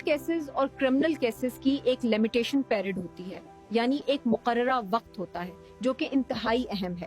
Cases اور criminal cases کی ایک لمیٹیشن پیریڈ ہوتی ہے، یعنی ایک مقررہ وقت ہوتا ہے جو کہ انتہائی اہم ہے۔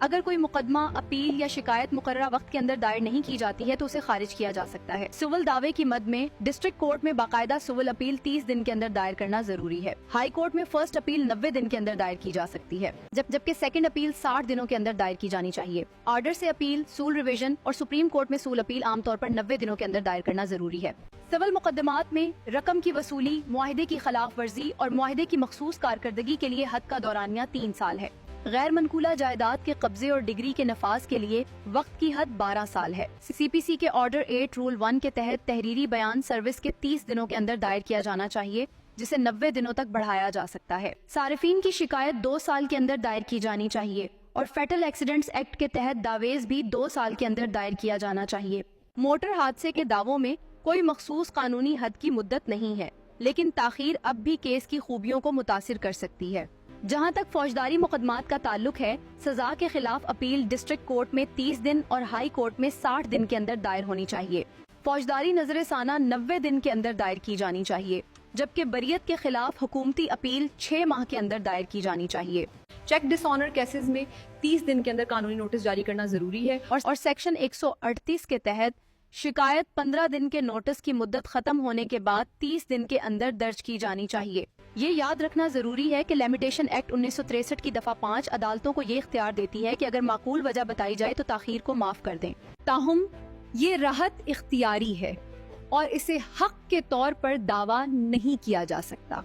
اگر کوئی مقدمہ، اپیل یا شکایت مقررہ وقت کے اندر دائر نہیں کی جاتی ہے تو اسے خارج کیا جا سکتا ہے۔ سول دعوے کی مد میں ڈسٹرکٹ کورٹ میں باقاعدہ سول اپیل 30 دن کے اندر دائر کرنا ضروری ہے۔ ہائی کورٹ میں فرسٹ اپیل 90 دن کے اندر دائر کی جا سکتی ہے، جبکہ سیکنڈ اپیل 60 دنوں کے اندر دائر کی جانی چاہیے۔ آرڈر سے اپیل، سول ریویژن اور سپریم کورٹ میں سول اپیل عام طور پر 90 دنوں کے اندر دائر کرنا ضروری ہے۔ سول مقدمات میں رقم کی وصولی، معاہدے کی خلاف ورزی اور معاہدے کی مخصوص کارکردگی کے لیے حد کا دورانیہ 3 سال ہے۔ غیر منقولہ جائیداد کے قبضے اور ڈگری کے نفاذ کے لیے وقت کی حد 12 سال ہے۔ سی پی سی کے آرڈر 8 رول 1 کے تحت تحریری بیان سروس کے 30 دنوں کے اندر دائر کیا جانا چاہیے، جسے 90 دنوں تک بڑھایا جا سکتا ہے۔ صارفین کی شکایت 2 سال کے اندر دائر کی جانی چاہیے اور فیٹل ایکسیڈنٹس ایکٹ کے تحت دعویز بھی 2 سال کے اندر دائر کیا جانا چاہیے۔ موٹر حادثے کے دعووں میں کوئی مخصوص قانونی حد کی مدت نہیں ہے، لیکن تاخیر اب بھی کیس کی خوبیوں کو متاثر کر سکتی ہے۔ جہاں تک فوجداری مقدمات کا تعلق ہے، سزا کے خلاف اپیل ڈسٹرکٹ کورٹ میں 30 دن اور ہائی کورٹ میں 60 دن کے اندر دائر ہونی چاہیے۔ فوجداری نظر ثانیہ 90 دن کے اندر دائر کی جانی چاہیے، جبکہ بریت کے خلاف حکومتی اپیل 6 ماہ کے اندر دائر کی جانی چاہیے۔ چیک ڈس آنر کیسز میں 30 دن کے اندر قانونی نوٹس جاری کرنا ضروری ہے اور سیکشن 138 کے تحت شکایت 15 دن کے نوٹس کی مدت ختم ہونے کے بعد 30 دن کے اندر درج کی جانی چاہیے۔ یہ یاد رکھنا ضروری ہے کہ لیمیٹیشن ایکٹ 1963 کی دفعہ 5 عدالتوں کو یہ اختیار دیتی ہے کہ اگر معقول وجہ بتائی جائے تو تاخیر کو معاف کر دیں۔ تاہم یہ راحت اختیاری ہے اور اسے حق کے طور پر دعویٰ نہیں کیا جا سکتا۔